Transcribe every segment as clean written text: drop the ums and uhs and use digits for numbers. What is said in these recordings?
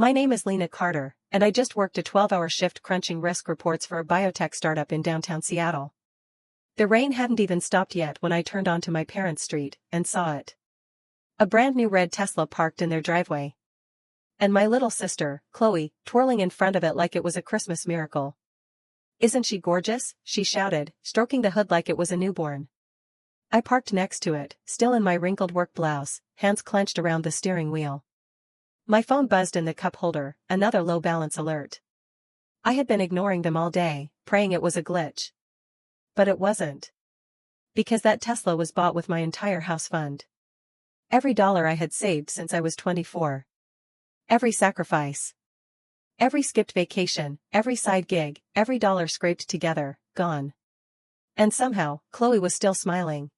My name is Lena Carter, and I just worked a 12-hour shift crunching risk reports for a biotech startup in downtown Seattle. The rain hadn't even stopped yet when I turned onto my parents' street and saw it. A brand new red Tesla parked in their driveway. And my little sister, Chloe, twirling in front of it like it was a Christmas miracle. "Isn't she gorgeous?" she shouted, stroking the hood like it was a newborn. I parked next to it, still in my wrinkled work blouse, hands clenched around the steering wheel. My phone buzzed in the cup holder, another low balance alert. I had been ignoring them all day, praying it was a glitch. But it wasn't. Because that Tesla was bought with my entire house fund. Every dollar I had saved since I was 24. Every sacrifice. Every skipped vacation, every side gig, every dollar scraped together, gone. And somehow, Chloe was still smiling.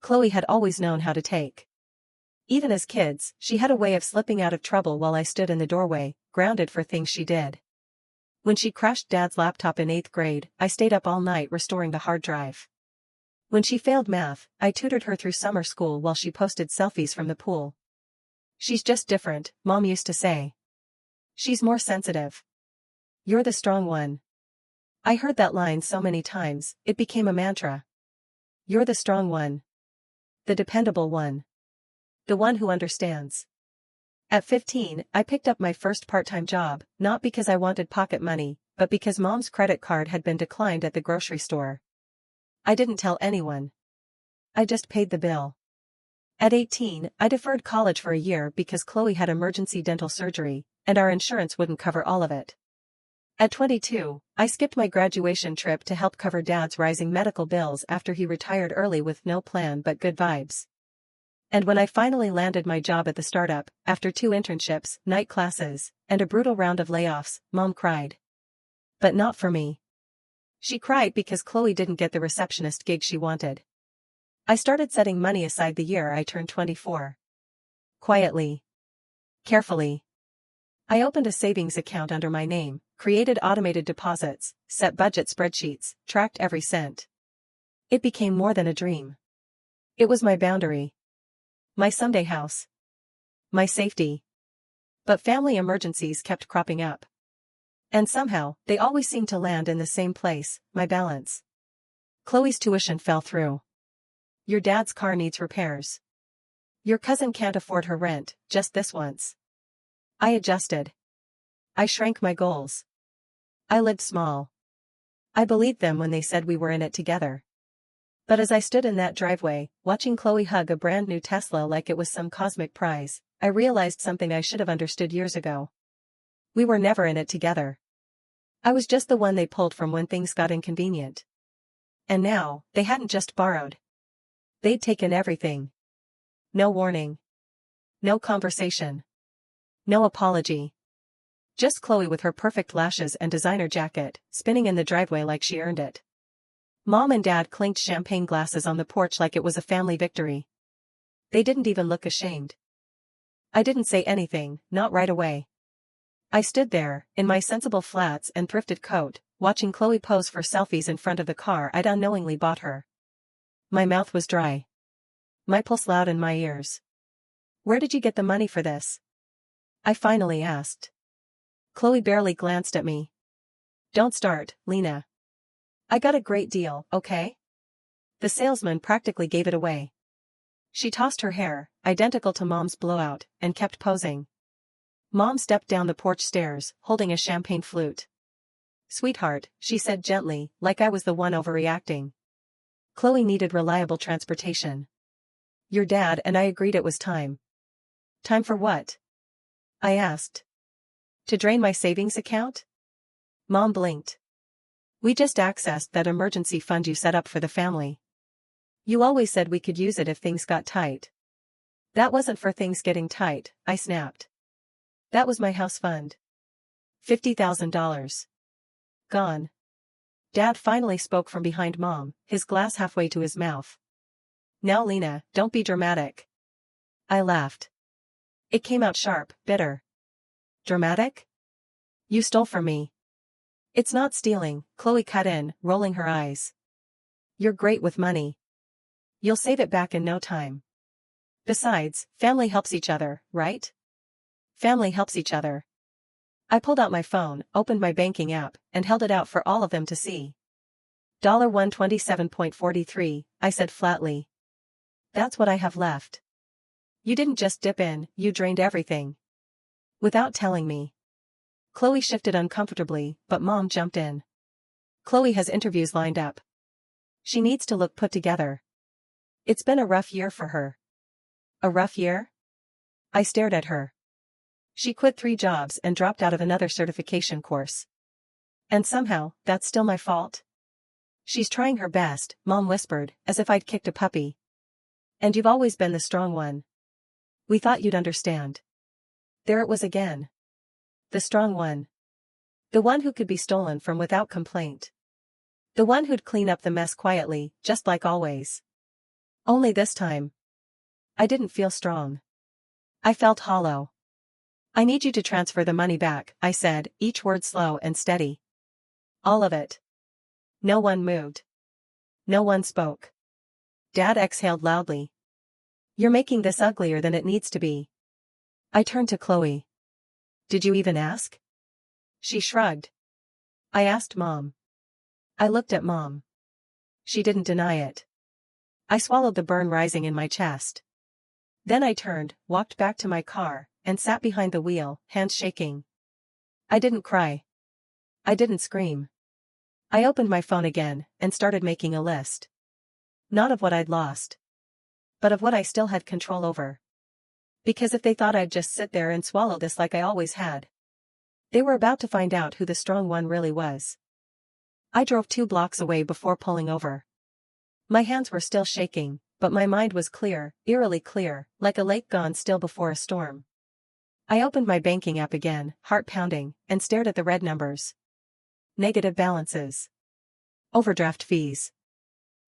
Chloe had always known how to take. Even as kids, she had a way of slipping out of trouble while I stood in the doorway, grounded for things she did. When she crashed Dad's laptop in 8th grade, I stayed up all night restoring the hard drive. When she failed math, I tutored her through summer school while she posted selfies from the pool. "She's just different," Mom used to say. "She's more sensitive. You're the strong one." I heard that line so many times, it became a mantra. You're the strong one. The dependable one. The one who understands. At 15, I picked up my first part-time job, not because I wanted pocket money, but because Mom's credit card had been declined at the grocery store. I didn't tell anyone. I just paid the bill. At 18, I deferred college for a year because Chloe had emergency dental surgery, and our insurance wouldn't cover all of it. At 22, I skipped my graduation trip to help cover Dad's rising medical bills after he retired early with no plan but good vibes. And when I finally landed my job at the startup, after 2 internships, night classes, and a brutal round of layoffs, Mom cried. But not for me. She cried because Chloe didn't get the receptionist gig she wanted. I started setting money aside the year I turned 24. Quietly. Carefully. I opened a savings account under my name, created automated deposits, set budget spreadsheets, tracked every cent. It became more than a dream. It was my boundary. My someday house. My safety. But family emergencies kept cropping up. And somehow, they always seemed to land in the same place, my balance. Chloe's tuition fell through. Your dad's car needs repairs. Your cousin can't afford her rent, just this once. I adjusted. I shrank my goals. I lived small. I believed them when they said we were in it together. But as I stood in that driveway, watching Chloe hug a brand new Tesla like it was some cosmic prize, I realized something I should have understood years ago. We were never in it together. I was just the one they pulled from when things got inconvenient. And now, they hadn't just borrowed. They'd taken everything. No warning. No conversation. No apology. Just Chloe with her perfect lashes and designer jacket, spinning in the driveway like she earned it. Mom and Dad clinked champagne glasses on the porch like it was a family victory. They didn't even look ashamed. I didn't say anything, not right away. I stood there, in my sensible flats and thrifted coat, watching Chloe pose for selfies in front of the car I'd unknowingly bought her. My mouth was dry. My pulse loud in my ears. "Where did you get the money for this?" I finally asked. Chloe barely glanced at me. "Don't start, Lena. I got a great deal, okay?" The salesman practically gave it away. She tossed her hair, identical to Mom's blowout, and kept posing. Mom stepped down the porch stairs, holding a champagne flute. "Sweetheart," she said gently, like I was the one overreacting. "Chloe needed reliable transportation. Your dad and I agreed it was time." "Time for what?" I asked. "To drain my savings account?" Mom blinked. "We just accessed that emergency fund you set up for the family. You always said we could use it if things got tight." "That wasn't for things getting tight," I snapped. "That was my house fund. $50,000. Gone." Dad finally spoke from behind Mom, his glass halfway to his mouth. "Now Lena, don't be dramatic." I laughed. It came out sharp, bitter. "Dramatic? You stole from me." "It's not stealing," Chloe cut in, rolling her eyes. "You're great with money. You'll save it back in no time. Besides, family helps each other, right? Family helps each other. I pulled out my phone, opened my banking app, and held it out for all of them to see. $127.43, I said flatly. That's what I have left. You didn't just dip in, you drained everything. Without telling me. Chloe shifted uncomfortably, but Mom jumped in. Chloe has interviews lined up. She needs to look put together. It's been a rough year for her. A rough year? I stared at her. She quit 3 jobs and dropped out of another certification course. And somehow, that's still my fault? She's trying her best, Mom whispered, as if I'd kicked a puppy. And you've always been the strong one. We thought you'd understand. There it was again. The strong one. The one who could be stolen from without complaint. The one who'd clean up the mess quietly, just like always. Only this time. I didn't feel strong. I felt hollow. I need you to transfer the money back, I said, each word slow and steady. All of it. No one moved. No one spoke. Dad exhaled loudly. You're making this uglier than it needs to be. I turned to Chloe. Did you even ask? She shrugged. I asked Mom. I looked at Mom. She didn't deny it. I swallowed the burn rising in my chest. Then I turned, walked back to my car, and sat behind the wheel, hands shaking. I didn't cry. I didn't scream. I opened my phone again, and started making a list. Not of what I'd lost. But of what I still had control over. Because if they thought I'd just sit there and swallow this like I always had, they were about to find out who the strong one really was. I drove 2 blocks away before pulling over. My hands were still shaking, but my mind was clear, eerily clear, like a lake gone still before a storm. I opened my banking app again, heart pounding, and stared at the red numbers. Negative balances. Overdraft fees.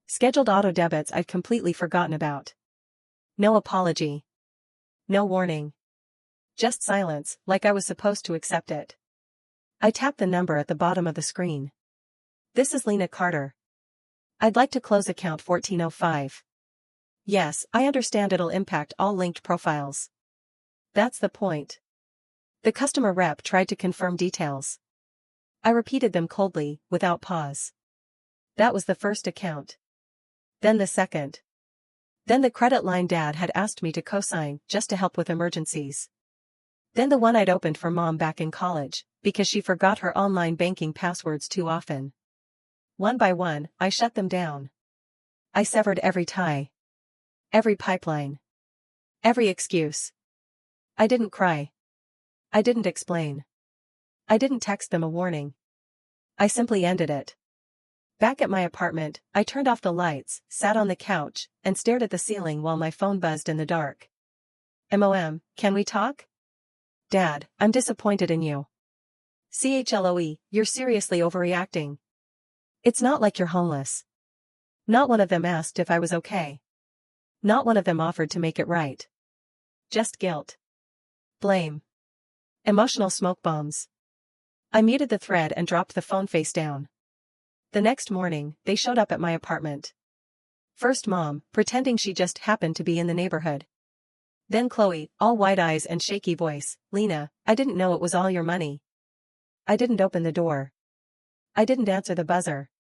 Scheduled auto debits I'd completely forgotten about. No apology. No warning. Just silence, like I was supposed to accept it. I tapped the number at the bottom of the screen. This is Lena Carter. I'd like to close account 1405. Yes, I understand it'll impact all linked profiles. That's the point. The customer rep tried to confirm details. I repeated them coldly, without pause. That was the first account. Then the second. Then the credit line Dad had asked me to co-sign just to help with emergencies. Then the one I'd opened for Mom back in college, because she forgot her online banking passwords too often. One by one, I shut them down. I severed every tie. Every pipeline. Every excuse. I didn't cry. I didn't explain. I didn't text them a warning. I simply ended it. Back at my apartment, I turned off the lights, sat on the couch, and stared at the ceiling while my phone buzzed in the dark. Mom, can we talk? Dad, I'm disappointed in you. CHLOE, you're seriously overreacting. It's not like you're homeless. Not one of them asked if I was okay. Not one of them offered to make it right. Just guilt. Blame. Emotional smoke bombs. I muted the thread and dropped the phone face down. The next morning, they showed up at my apartment. First Mom, pretending she just happened to be in the neighborhood. Then Chloe, all wide eyes and shaky voice, Lena, I didn't know it was all your money. I didn't open the door. I didn't answer the buzzer.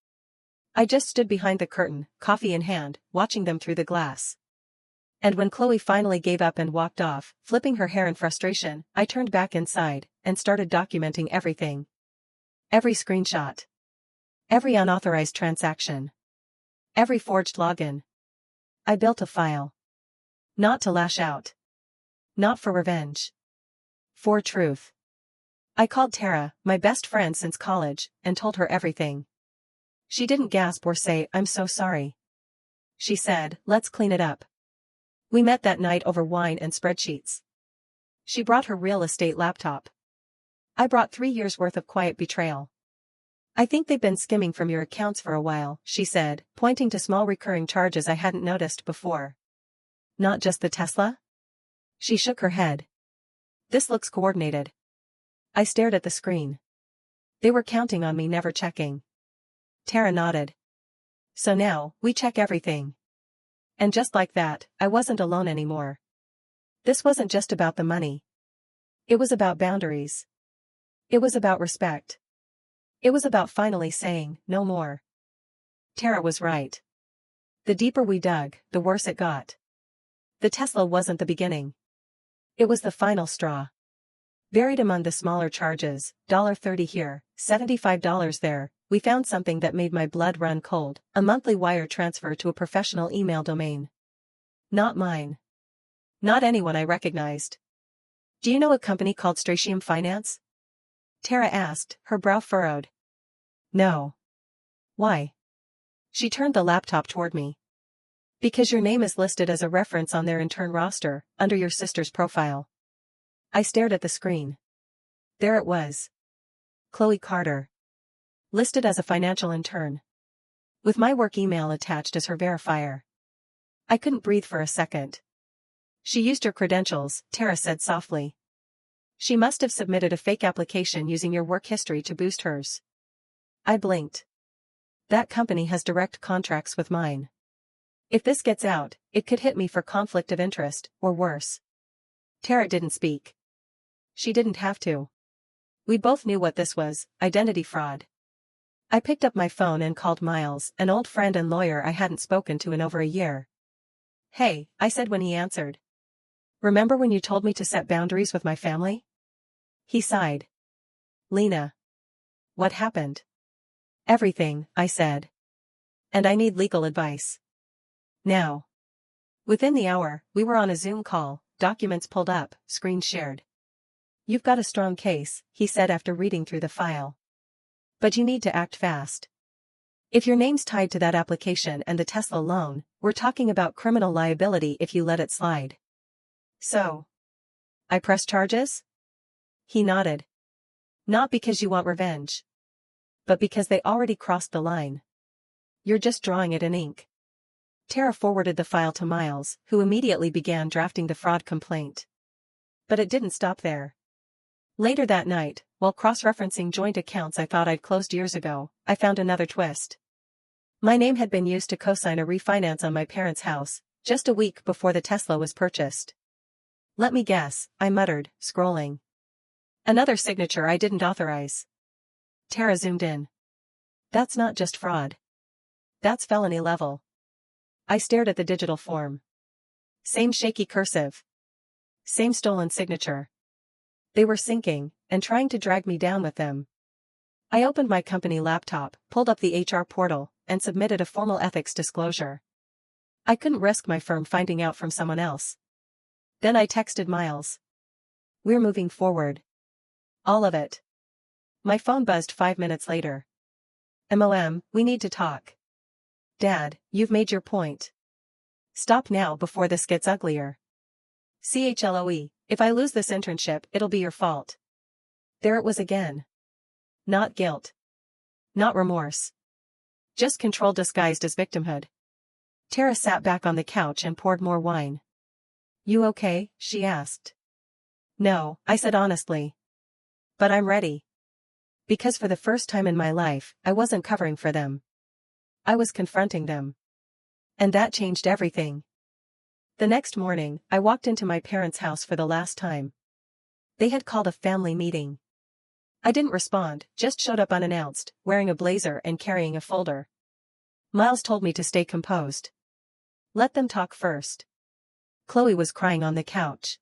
I just stood behind the curtain, coffee in hand, watching them through the glass. And when Chloe finally gave up and walked off, flipping her hair in frustration, I turned back inside, and started documenting everything. Every screenshot. Every unauthorized transaction. Every forged login. I built a file. Not to lash out. Not for revenge. For truth. I called Tara, my best friend since college, and told her everything. She didn't gasp or say, I'm so sorry. She said, let's clean it up. We met that night over wine and spreadsheets. She brought her real estate laptop. I brought 3 years' worth of quiet betrayal. I think they've been skimming from your accounts for a while, she said, pointing to small recurring charges I hadn't noticed before. Not just the Tesla? She shook her head. This looks coordinated. I stared at the screen. They were counting on me never checking. Tara nodded. So now, we check everything. And just like that, I wasn't alone anymore. This wasn't just about the money. It was about boundaries. It was about respect. It was about finally saying, no more. Tara was right. The deeper we dug, the worse it got. The Tesla wasn't the beginning. It was the final straw. Buried among the smaller charges, $30 here, $75 there, we found something that made my blood run cold, a monthly wire transfer to a professional email domain. Not mine. Not anyone I recognized. Do you know a company called Stratium Finance? Tara asked, her brow furrowed. No. Why? She turned the laptop toward me. Because your name is listed as a reference on their intern roster, under your sister's profile. I stared at the screen. There it was. Chloe Carter. Listed as a financial intern. With my work email attached as her verifier. I couldn't breathe for a second. She used your credentials, Tara said softly. She must have submitted a fake application using your work history to boost hers. I blinked. That company has direct contracts with mine. If this gets out, it could hit me for conflict of interest, or worse. Tara didn't speak. She didn't have to. We both knew what this was, identity fraud. I picked up my phone and called Miles, an old friend and lawyer I hadn't spoken to in over a year. Hey, I said when he answered. Remember when you told me to set boundaries with my family? He sighed. Lena. What happened? Everything, I said. And I need legal advice. Now. Within the hour, we were on a Zoom call, documents pulled up, screen shared. You've got a strong case, he said after reading through the file. But you need to act fast. If your name's tied to that application and the Tesla loan, we're talking about criminal liability if you let it slide. So. I press charges? He nodded. Not because you want revenge. But because they already crossed the line. You're just drawing it in ink. Tara forwarded the file to Miles, who immediately began drafting the fraud complaint. But it didn't stop there. Later that night, while cross-referencing joint accounts I thought I'd closed years ago, I found another twist. My name had been used to co-sign a refinance on my parents' house, just a week before the Tesla was purchased. Let me guess, I muttered, scrolling. Another signature I didn't authorize. Tara zoomed in. That's not just fraud. That's felony level. I stared at the digital form. Same shaky cursive. Same stolen signature. They were sinking, and trying to drag me down with them. I opened my company laptop, pulled up the HR portal, and submitted a formal ethics disclosure. I couldn't risk my firm finding out from someone else. Then I texted Miles. We're moving forward. All of it. My phone buzzed 5 minutes later. MOM, we need to talk. Dad, you've made your point. Stop now before this gets uglier. CHLOE, if I lose this internship, it'll be your fault. There it was again. Not guilt. Not remorse. Just control disguised as victimhood. Tara sat back on the couch and poured more wine. You okay? She asked. No, I said honestly. But I'm ready. Because for the first time in my life, I wasn't covering for them. I was confronting them. And that changed everything. The next morning, I walked into my parents' house for the last time. They had called a family meeting. I didn't respond, just showed up unannounced, wearing a blazer and carrying a folder. Miles told me to stay composed. Let them talk first. Chloe was crying on the couch.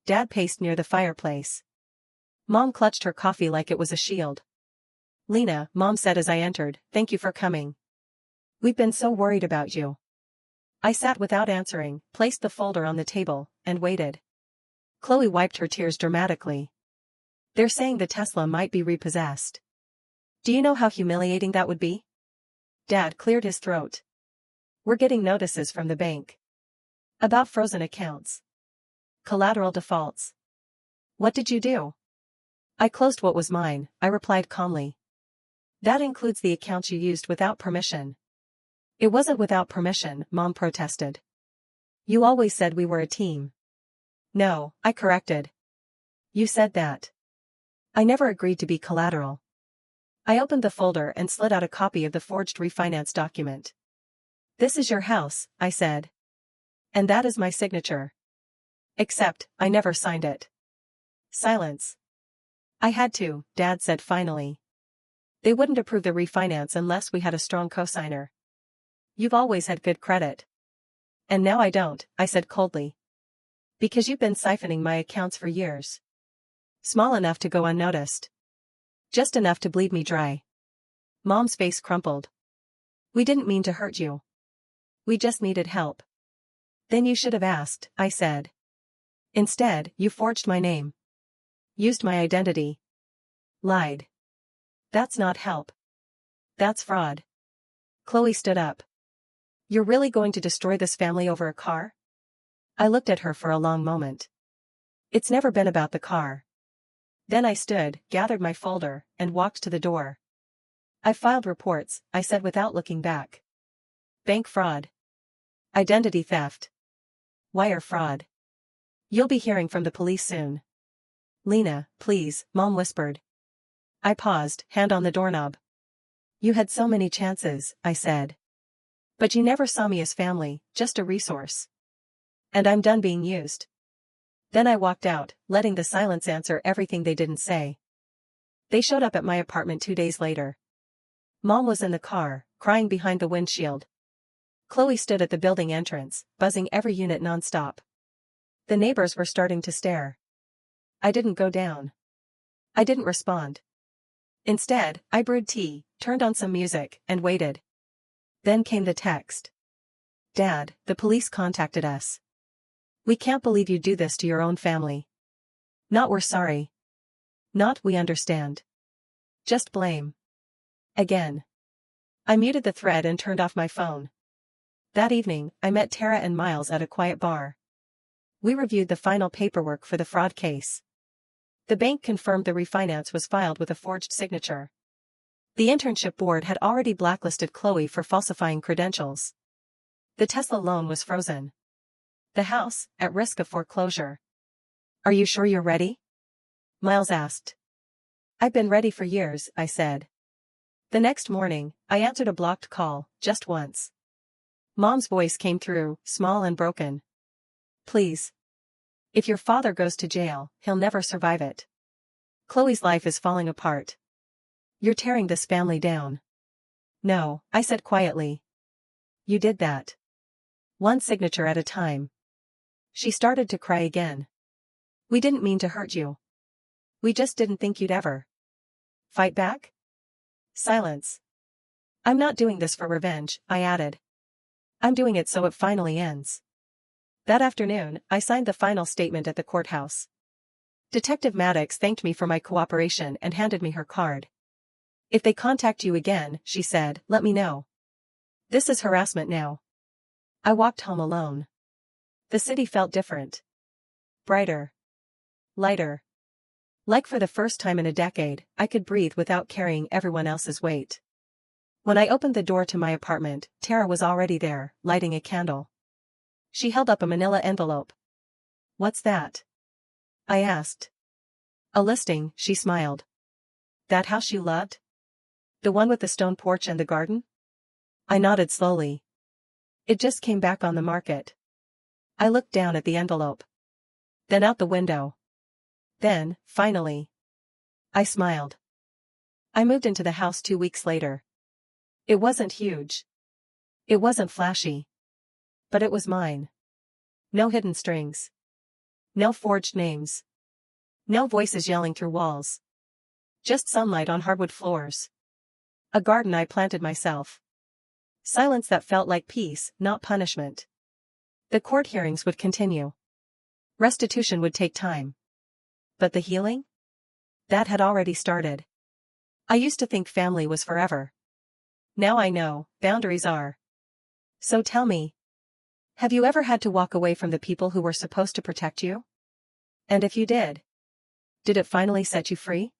Dad paced near the fireplace. Mom clutched her coffee like it was a shield. Lena, Mom said as I entered, thank you for coming. We've been so worried about you. I sat without answering, placed the folder on the table, and waited. Chloe wiped her tears dramatically. They're saying the Tesla might be repossessed. Do you know how humiliating that would be? Dad cleared his throat. We're getting notices from the bank. About frozen accounts. Collateral defaults. What did you do? I closed what was mine, I replied calmly. That includes the accounts you used without permission. It wasn't without permission, Mom protested. You always said we were a team. No, I corrected. You said that. I never agreed to be collateral. I opened the folder and slid out a copy of the forged refinance document. This is your house, I said. And that is my signature. Except, I never signed it. Silence. I had to, Dad said finally. They wouldn't approve the refinance unless we had a strong cosigner. You've always had good credit. And now I don't, I said coldly. Because you've been siphoning my accounts for years. Small enough to go unnoticed. Just enough to bleed me dry. Mom's face crumpled. We didn't mean to hurt you. We just needed help. Then you should have asked, I said. Instead, you forged my name. Used my identity. Lied. That's not help. That's fraud. Chloe stood up. You're really going to destroy this family over a car? I looked at her for a long moment. It's never been about the car. Then I stood, gathered my folder, and walked to the door. I filed reports, I said without looking back. Bank fraud. Identity theft. Wire fraud. You'll be hearing from the police soon. Lena, please, Mom whispered. I paused, hand on the doorknob. You had so many chances, I said. But you never saw me as family, just a resource. And I'm done being used. Then I walked out, letting the silence answer everything they didn't say. They showed up at my apartment 2 days later. Mom was in the car, crying behind the windshield. Chloe stood at the building entrance, buzzing every unit nonstop. The neighbors were starting to stare. I didn't go down. I didn't respond. Instead, I brewed tea, turned on some music, and waited. Then came the text. Dad, the police contacted us. We can't believe you do this to your own family. Not we're sorry. Not we understand. Just blame. Again. I muted the thread and turned off my phone. That evening, I met Tara and Miles at a quiet bar. We reviewed the final paperwork for the fraud case. The bank confirmed the refinance was filed with a forged signature. The internship board had already blacklisted Chloe for falsifying credentials. The Tesla loan was frozen. The house, at risk of foreclosure. Are you sure you're ready? Miles asked. I've been ready for years, I said. The next morning, I answered a blocked call, just once. Mom's voice came through, small and broken. Please. If your father goes to jail, he'll never survive it. Chloe's life is falling apart. You're tearing this family down. No, I said quietly. You did that. One signature at a time. She started to cry again. We didn't mean to hurt you. We just didn't think you'd ever. Fight back? Silence. I'm not doing this for revenge, I added. I'm doing it so it finally ends. That afternoon, I signed the final statement at the courthouse. Detective Maddox thanked me for my cooperation and handed me her card. If they contact you again, she said, let me know. This is harassment now. I walked home alone. The city felt different. Brighter. Lighter. Like for the first time in a decade, I could breathe without carrying everyone else's weight. When I opened the door to my apartment, Tara was already there, lighting a candle. She held up a manila envelope. What's that? I asked. A listing, she smiled. That house you loved? The one with the stone porch and the garden? I nodded slowly. It just came back on the market. I looked down at the envelope. Then out the window. Then, finally. I smiled. I moved into the house 2 weeks later. It wasn't huge. It wasn't flashy. But it was mine. No hidden strings. No forged names. No voices yelling through walls. Just sunlight on hardwood floors. A garden I planted myself. Silence that felt like peace, not punishment. The court hearings would continue. Restitution would take time. But the healing? That had already started. I used to think family was forever. Now I know, boundaries are. So tell me. Have you ever had to walk away from the people who were supposed to protect you? And if you did it finally set you free?